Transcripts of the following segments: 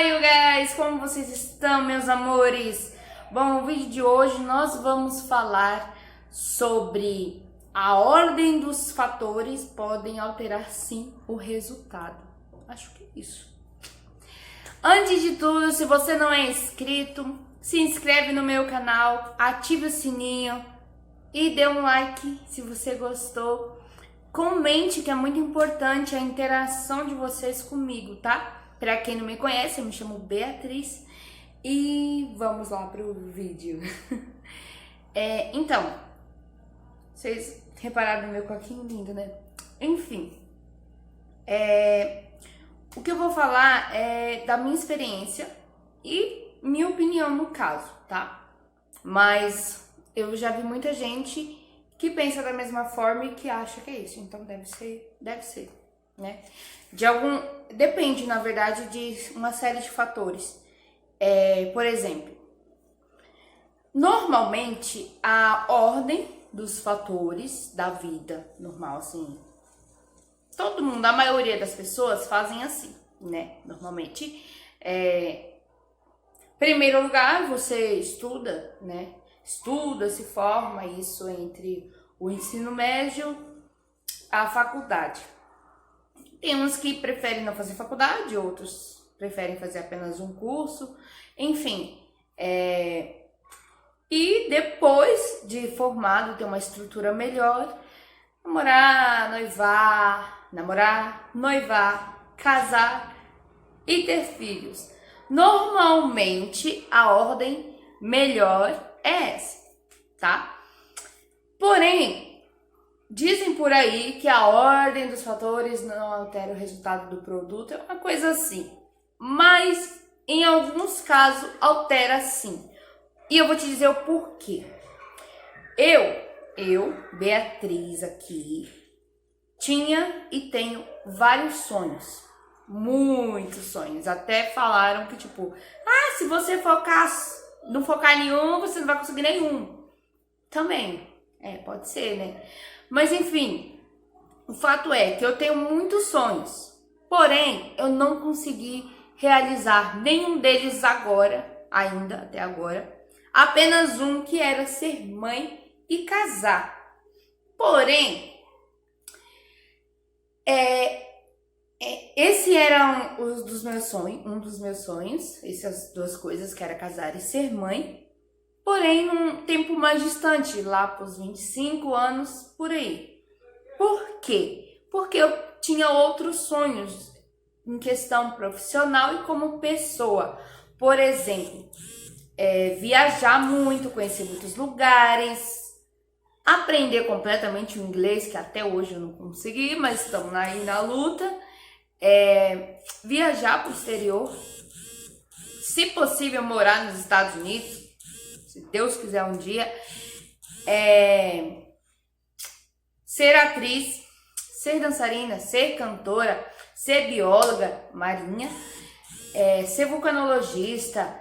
Hi, you guys! Como vocês estão, meus amores? Bom, no vídeo de hoje nós vamos falar sobre a ordem dos fatores podem alterar sim o resultado. Acho que é isso. Antes de tudo, se você não é inscrito, se inscreve no meu canal, ative o sininho e dê um like se você gostou. Comente, que é muito importante a interação de vocês comigo, tá? Pra quem não me conhece, eu me chamo Beatriz e vamos lá pro vídeo. Então, vocês repararam no meu coquinho lindo, né? Enfim, o que eu vou falar é da minha experiência e minha opinião no caso, tá? Mas eu já vi muita gente que pensa da mesma forma e que acha que é isso, então deve ser, né? Depende, na verdade, de uma série de fatores. Por exemplo, normalmente a ordem dos fatores da vida normal, assim, todo mundo, a maioria das pessoas fazem assim, né? Normalmente, primeiro lugar, você estuda, né? Estuda, se forma, isso entre o ensino médio, a faculdade. Tem uns que preferem não fazer faculdade, outros preferem fazer apenas um curso, enfim. E depois de formado, ter uma estrutura melhor, namorar, noivar, casar e ter filhos. Normalmente, a ordem melhor é essa, tá? Porém, dizem por aí que a ordem dos fatores não altera o resultado do produto, é uma coisa assim. Mas, em alguns casos, altera sim. E eu vou te dizer o porquê. Eu, Beatriz aqui, tinha e tenho vários sonhos. Muitos sonhos. Até falaram que, tipo, se você não focar em nenhum, você não vai conseguir nenhum. Também, pode ser, né? Mas enfim, o fato é que eu tenho muitos sonhos, porém eu não consegui realizar nenhum deles até agora. Apenas um, que era ser mãe e casar. Porém, esse era um dos meus sonhos, essas duas coisas, que era casar e ser mãe. Porém, num tempo mais distante, lá para os 25 anos, por aí. Por quê? Porque eu tinha outros sonhos em questão profissional e como pessoa. Por exemplo, viajar muito, conhecer muitos lugares, aprender completamente o inglês, que até hoje eu não consegui, mas estamos aí na luta. Viajar para o exterior, se possível morar nos Estados Unidos, se Deus quiser um dia, ser atriz, ser dançarina, ser cantora, ser bióloga marinha, ser vulcanologista.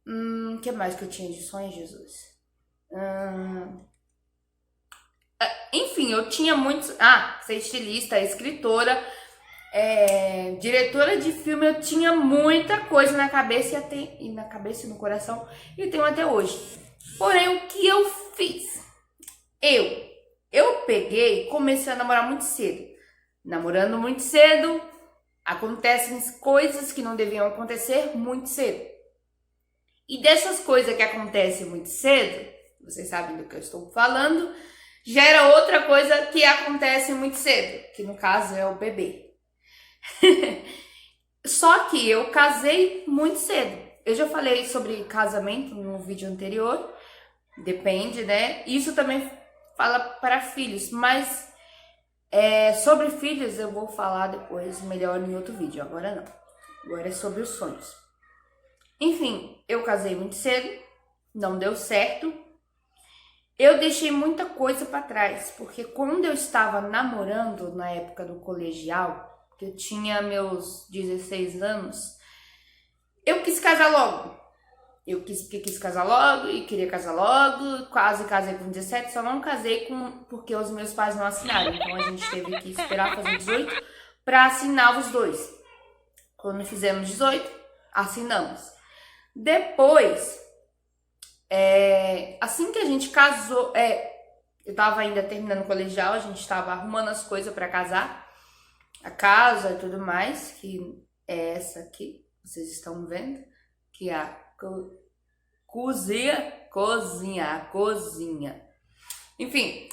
O que mais que eu tinha de sonho, Jesus? Enfim, eu tinha muitos. Ser estilista, escritora, diretora de filme. Eu tinha muita coisa na cabeça e no coração, e tenho até hoje. Porém, o que eu fiz? Eu peguei e comecei a namorar muito cedo. Namorando muito cedo, acontecem coisas que não deviam acontecer muito cedo. E dessas coisas que acontecem muito cedo, vocês sabem do que eu estou falando, gera outra coisa que acontece muito cedo, que no caso é o bebê. Só que eu casei muito cedo. Eu já falei sobre casamento no vídeo anterior, depende, né? Isso também fala para filhos, mas sobre filhos eu vou falar depois melhor em outro vídeo, agora não. Agora é sobre os sonhos. Enfim, eu casei muito cedo, não deu certo. Eu deixei muita coisa para trás, porque quando eu estava namorando na época do colegial, que eu tinha meus 16 anos, eu quis casar logo. Quis casar logo e queria casar logo, quase casei com 17, só não casei porque os meus pais não assinaram. Então a gente teve que esperar fazer 18 para assinar os dois. Quando fizemos 18, assinamos. Depois, assim que a gente casou, eu tava ainda terminando o colegial, a gente tava arrumando as coisas pra casar, a casa e tudo mais, que é essa aqui, vocês estão vendo, que é a cozinha. Enfim,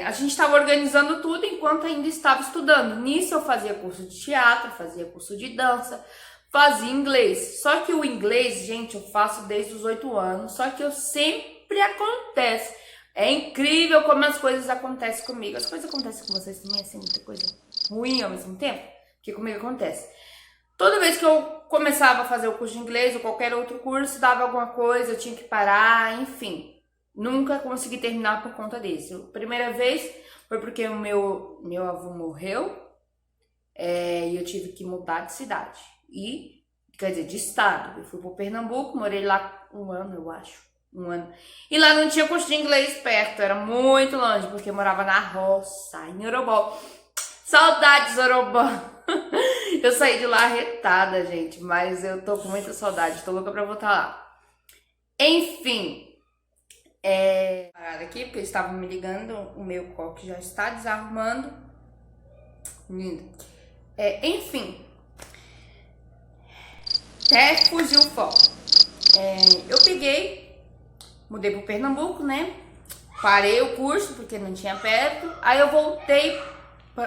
a gente estava organizando tudo enquanto ainda estava estudando. Nisso eu fazia curso de teatro, fazia curso de dança, fazia inglês. Só que o inglês, gente, eu faço desde os 8 anos, só que eu sempre acontece. É incrível como as coisas acontecem comigo. As coisas acontecem com vocês também, assim, muita coisa ruim ao mesmo tempo, que comigo acontece. Toda vez que eu começava a fazer o curso de inglês ou qualquer outro curso, dava alguma coisa, eu tinha que parar, enfim. Nunca consegui terminar por conta desse. A primeira vez foi porque o meu avô morreu e eu tive que mudar de cidade. Quer dizer, de estado. Eu fui pro Pernambuco, morei lá 1 ano, eu acho. 1 ano. E lá não tinha curso de inglês perto, era muito longe, porque eu morava na roça, em Orobó. Saudades, Orobó! Eu saí de lá arretada, gente, mas eu tô com muita saudade, tô louca pra voltar lá. Enfim, parada aqui, porque eles estavam me ligando, o meu coque já está desarrumando. Lindo. Enfim, até fugiu o foco. Eu mudei pro Pernambuco, né? Parei o curso, porque não tinha perto, aí eu voltei,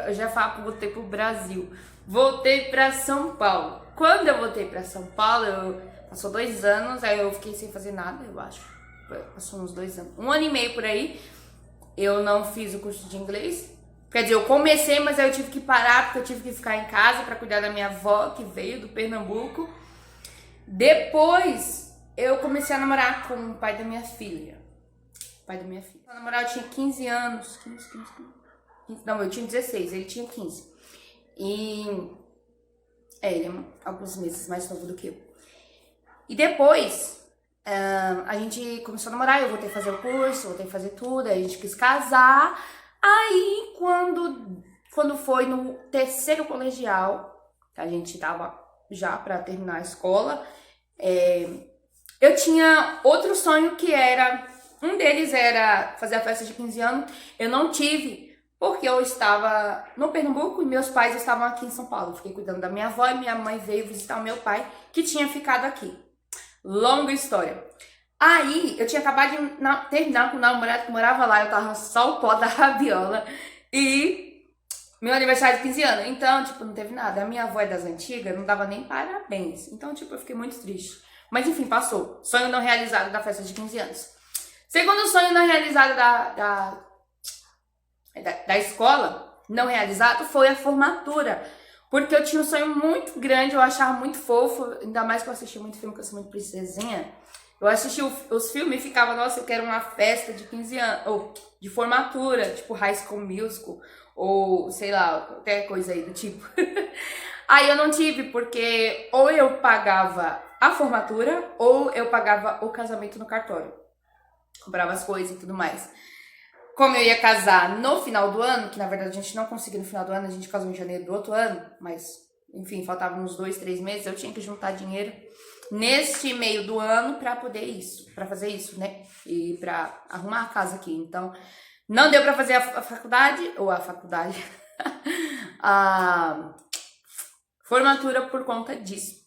eu já falo que voltei pro Brasil. Voltei pra São Paulo. Quando eu voltei pra São Paulo, passou 2 anos, aí eu fiquei sem fazer nada, eu acho. Passou uns 2 anos. 1 ano e meio por aí, eu não fiz o curso de inglês. Quer dizer, eu comecei, mas aí eu tive que parar, porque eu tive que ficar em casa pra cuidar da minha avó, que veio do Pernambuco. Depois, eu comecei a namorar com o pai da minha filha. Eu namorava, eu tinha 15 anos. 15. Não, eu tinha 16, ele tinha 15. E ele é alguns meses mais novo do que eu. E depois a gente começou a namorar, eu voltei a fazer o curso, voltei a fazer tudo, aí a gente quis casar. Aí quando foi no 3º colegial, a gente tava já pra terminar a escola, eu tinha outro sonho que era, um deles era fazer a festa de 15 anos, eu não tive, porque eu estava no Pernambuco e meus pais estavam aqui em São Paulo. Eu fiquei cuidando da minha avó e minha mãe veio visitar o meu pai, que tinha ficado aqui. Longa história. Aí, eu tinha acabado de terminar com o namorado que morava lá, eu tava só o pó da rabiola. E meu aniversário de 15 anos. Então, tipo, não teve nada. A minha avó é das antigas, não dava nem parabéns. Então, tipo, eu fiquei muito triste. Mas enfim, passou. Sonho não realizado da festa de 15 anos. Segundo sonho não realizado da escola, não realizado, foi a formatura. Porque eu tinha um sonho muito grande, eu achava muito fofo, ainda mais que eu assistia muito filme, que eu sou muito princesinha. Eu assistia os filmes e ficava, nossa, eu quero uma festa de 15 anos, ou de formatura, tipo High School Musical, ou sei lá, qualquer coisa aí do tipo. Aí eu não tive, porque ou eu pagava a formatura, ou eu pagava o casamento no cartório. Comprava as coisas e tudo mais. Como eu ia casar no final do ano, que na verdade a gente não conseguiu no final do ano, a gente casou em janeiro do outro ano, mas enfim, faltavam uns 2, 3 meses, eu tinha que juntar dinheiro neste meio do ano pra fazer isso, né? E pra arrumar a casa aqui. Então, não deu pra fazer a formatura por conta disso.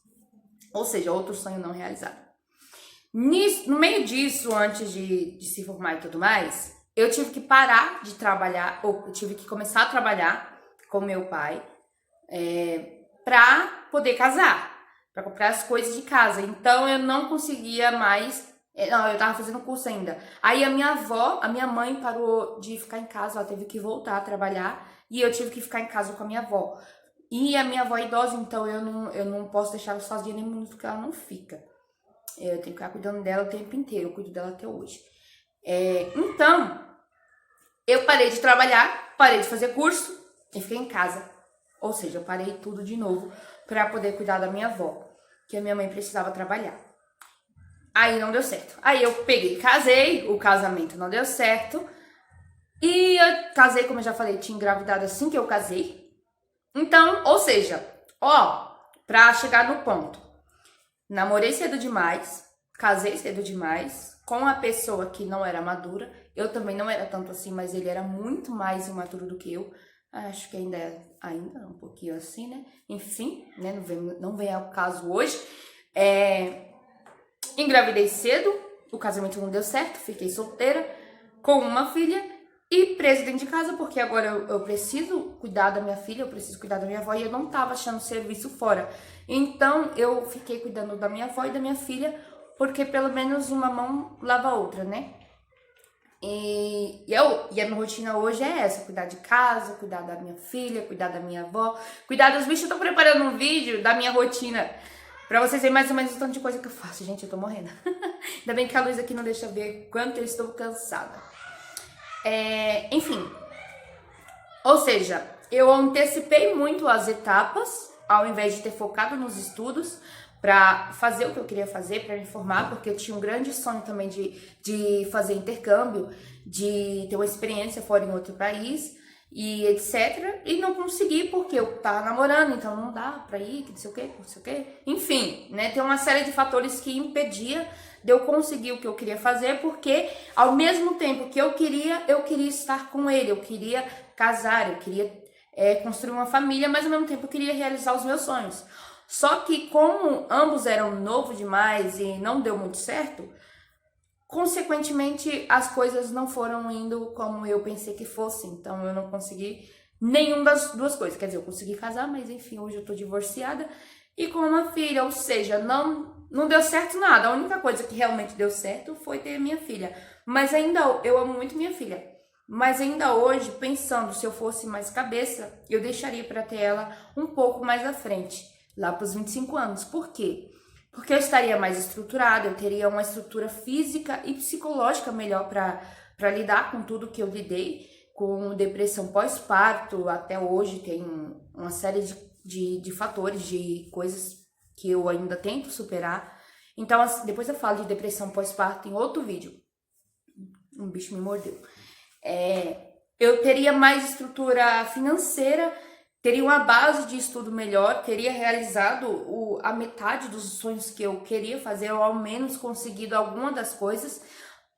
Ou seja, outro sonho não realizado. No meio disso, antes de se formar e tudo mais, eu tive que parar de trabalhar, ou eu tive que começar a trabalhar com meu pai pra poder casar, pra comprar as coisas de casa. Então eu não conseguia mais, não, eu tava fazendo curso ainda. Aí a minha mãe parou de ficar em casa, ela teve que voltar a trabalhar e eu tive que ficar em casa com a minha avó. E a minha avó é idosa, então eu não posso deixar ela sozinha nem muito, porque ela não fica. Eu tenho que ficar cuidando dela o tempo inteiro, eu cuido dela até hoje. Então, eu parei de trabalhar, parei de fazer curso e fiquei em casa. Ou seja, eu parei tudo de novo para poder cuidar da minha avó, que a minha mãe precisava trabalhar. Aí não deu certo. Aí eu peguei, casei, o casamento não deu certo. E eu casei, como eu já falei, tinha engravidado assim que eu casei. Então, ou seja, pra chegar no ponto. namorei cedo demais, casei cedo demais, com a pessoa que não era madura. Eu também não era tanto assim, mas ele era muito mais imaturo do que eu. Acho que ainda um pouquinho assim, né? Enfim, né? Não vem ao caso hoje. Engravidei cedo, o casamento não deu certo, fiquei solteira, com uma filha e presa dentro de casa, porque agora eu preciso cuidar da minha filha, eu preciso cuidar da minha avó e eu não tava achando serviço fora. Então eu fiquei cuidando da minha avó e da minha filha, porque pelo menos uma mão lava a outra, né? E a minha rotina hoje é essa: cuidar de casa, cuidar da minha filha, cuidar da minha avó, cuidar dos bichos. Eu tô preparando um vídeo da minha rotina pra vocês verem mais ou menos o tanto de coisa que eu faço. Gente, eu tô morrendo. Ainda bem que a luz aqui não deixa ver quanto eu estou cansada. Enfim, ou seja, eu antecipei muito as etapas, ao invés de ter focado nos estudos, para fazer o que eu queria fazer, para me formar, porque eu tinha um grande sonho também de fazer intercâmbio, de ter uma experiência fora em outro país e etc. E não consegui porque eu tava namorando, então não dá pra ir, que não sei o que, não sei o que. Enfim, né, tem uma série de fatores que impedia de eu conseguir o que eu queria fazer, porque ao mesmo tempo que eu queria estar com ele, eu queria casar, eu queria construir uma família, mas ao mesmo tempo eu queria realizar os meus sonhos. Só que como ambos eram novos demais e não deu muito certo, consequentemente as coisas não foram indo como eu pensei que fossem. Então eu não consegui nenhuma das duas coisas. Quer dizer, eu consegui casar, mas enfim, hoje eu tô divorciada e com uma filha. Ou seja, não deu certo nada. A única coisa que realmente deu certo foi ter minha filha. Mas ainda eu amo muito minha filha. Mas ainda hoje, pensando, se eu fosse mais cabeça, eu deixaria para ter ela um pouco mais à frente, lá para os 25 anos. Por quê? Porque eu estaria mais estruturada, eu teria uma estrutura física e psicológica melhor para lidar com tudo que eu lidei, com depressão pós-parto. Até hoje tem uma série de fatores, de coisas que eu ainda tento superar. Então, depois eu falo de depressão pós-parto em outro vídeo. Um bicho me mordeu. Eu teria mais estrutura financeira, teria uma base de estudo melhor, teria realizado a metade dos sonhos que eu queria fazer, ou ao menos conseguido alguma das coisas,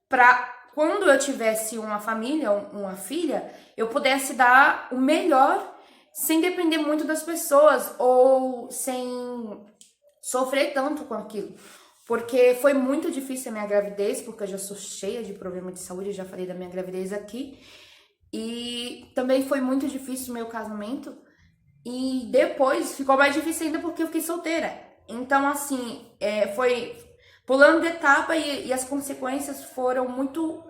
para quando eu tivesse uma família, uma filha, eu pudesse dar o melhor sem depender muito das pessoas ou sem sofrer tanto com aquilo. Porque foi muito difícil a minha gravidez, porque eu já sou cheia de problema de saúde, eu já falei da minha gravidez aqui. E também foi muito difícil o meu casamento. E depois ficou mais difícil ainda porque eu fiquei solteira. Então, assim, foi pulando de etapa e as consequências foram muito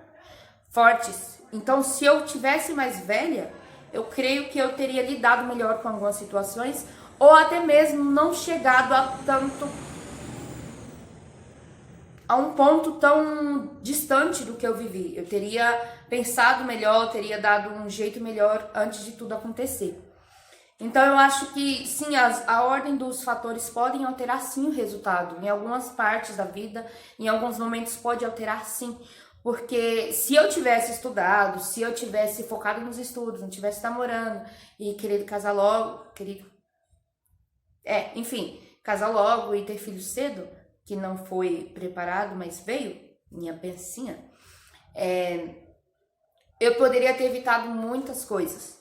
fortes. Então, se eu tivesse mais velha, eu creio que eu teria lidado melhor com algumas situações, ou até mesmo não chegado a um ponto tão distante do que eu vivi. Eu teria pensado melhor, teria dado um jeito melhor antes de tudo acontecer. Então eu acho que sim, a ordem dos fatores podem alterar sim o resultado. Em algumas partes da vida, em alguns momentos pode alterar sim. Porque se eu tivesse estudado, se eu tivesse focado nos estudos, não tivesse namorando e querido casar logo, enfim, casar logo e ter filho cedo, que não foi preparado, mas veio, minha pensinha, eu poderia ter evitado muitas coisas,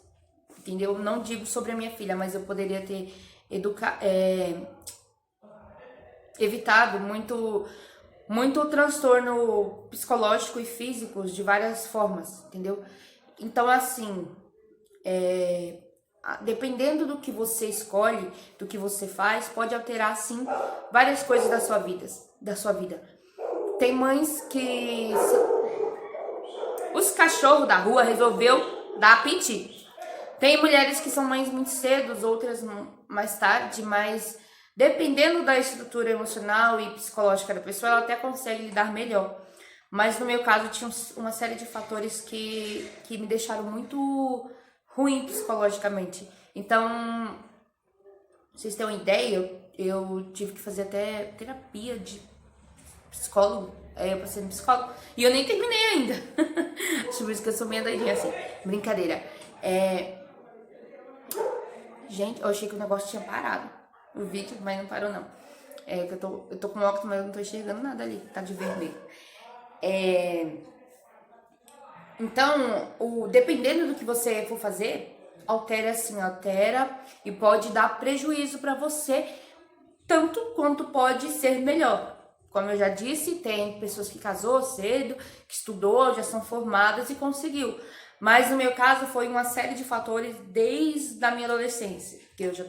entendeu? Não digo sobre a minha filha, mas eu poderia ter evitado muito transtorno psicológico e físico de várias formas, entendeu? Então, assim, dependendo do que você escolhe, do que você faz, pode alterar, sim, várias coisas da sua vida. Tem mães que... Os cachorros da rua resolveu dar apetite. Tem mulheres que são mães muito cedo, outras mais tarde, mas dependendo da estrutura emocional e psicológica da pessoa, ela até consegue lidar melhor. Mas no meu caso, tinha uma série de fatores que me deixaram muito ruim psicologicamente. Então, vocês têm uma ideia, eu tive que fazer até terapia de psicólogo. Eu passei no psicólogo e eu nem terminei ainda. Acho por isso que eu sou meio doidinha assim. Brincadeira. Gente, eu achei que o negócio tinha parado, o vídeo, mas não parou não. que eu tô com óculos, mas eu não tô enxergando nada ali, tá de vermelho. Então, dependendo do que você for fazer, altera e pode dar prejuízo para você, tanto quanto pode ser melhor. Como eu já disse, tem pessoas que casou cedo, que estudou, já são formadas e conseguiu. Mas no meu caso foi uma série de fatores desde a minha adolescência. Que eu já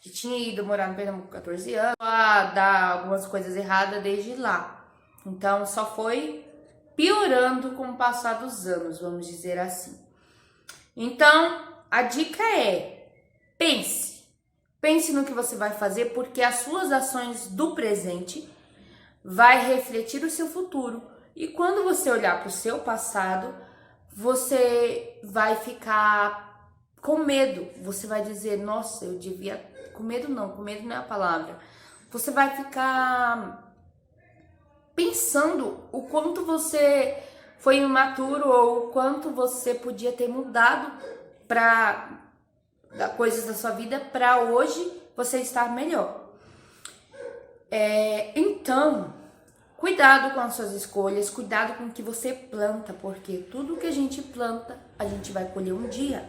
tinha ido morar no Pernambuco com 14 anos, a dar algumas coisas erradas desde lá. Então só foi piorando com o passar dos anos, vamos dizer assim. Então, a dica é: pense no que você vai fazer, porque as suas ações do presente vai refletir o seu futuro. E quando você olhar para o seu passado, você vai ficar com medo. Você vai dizer, nossa, eu devia... Com medo não é a palavra. Você vai ficar pensando o quanto você foi imaturo ou o quanto você podia ter mudado para coisas da sua vida para hoje você estar melhor. Então, cuidado com as suas escolhas, cuidado com o que você planta, porque tudo que a gente planta, a gente vai colher um dia.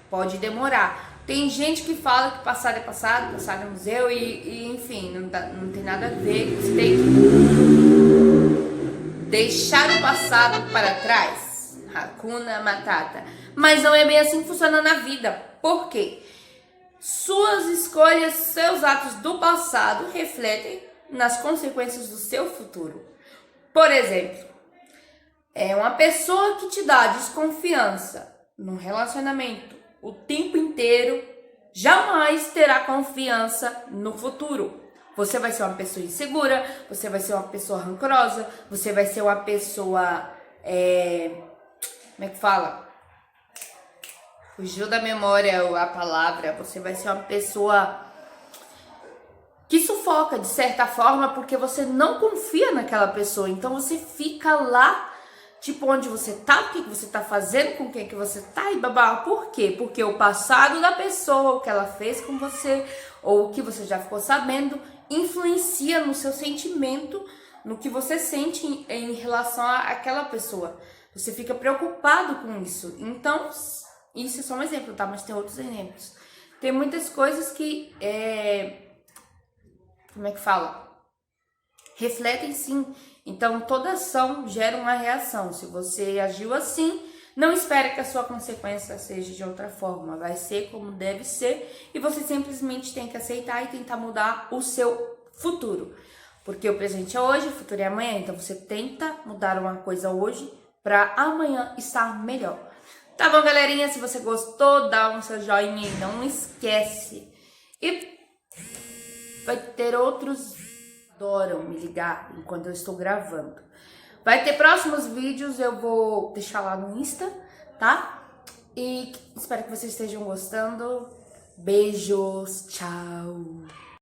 Pode demorar. Tem gente que fala que passado é passado, passado é museu e enfim, não tem nada a ver. Você tem que deixar o passado para trás. Hakuna Matata. Mas não é bem assim que funciona na vida. Por quê? Suas escolhas, seus atos do passado refletem nas consequências do seu futuro. Por exemplo, uma pessoa que te dá desconfiança no relacionamento o tempo inteiro jamais terá confiança no futuro. Você vai ser uma pessoa insegura, você vai ser uma pessoa rancorosa, você vai ser uma pessoa... como é que fala? Fugiu da memória a palavra. Você vai ser uma pessoa que sufoca de certa forma porque você não confia naquela pessoa. Então você fica lá, tipo, onde você tá, o que você tá fazendo, com quem que você tá e babá. Por quê? Porque o passado da pessoa, o que ela fez com você, ou o que você já ficou sabendo, influencia no seu sentimento, no que você sente em relação àquela pessoa. Você fica preocupado com isso. Então, isso é só um exemplo, tá? Mas tem outros exemplos. Tem muitas coisas que, como é que fala? Refletem sim. Então, toda ação gera uma reação. Se você agiu assim, não espere que a sua consequência seja de outra forma. Vai ser como deve ser e você simplesmente tem que aceitar e tentar mudar o seu futuro. Porque o presente é hoje, o futuro é amanhã. Então, você tenta mudar uma coisa hoje para amanhã estar melhor. Tá bom, galerinha? Se você gostou, dá um seu joinha e não esquece. E vai ter outros... adoram me ligar enquanto eu estou gravando. Vai ter próximos vídeos, eu vou deixar lá no Insta, tá? E espero que vocês estejam gostando. Beijos, tchau!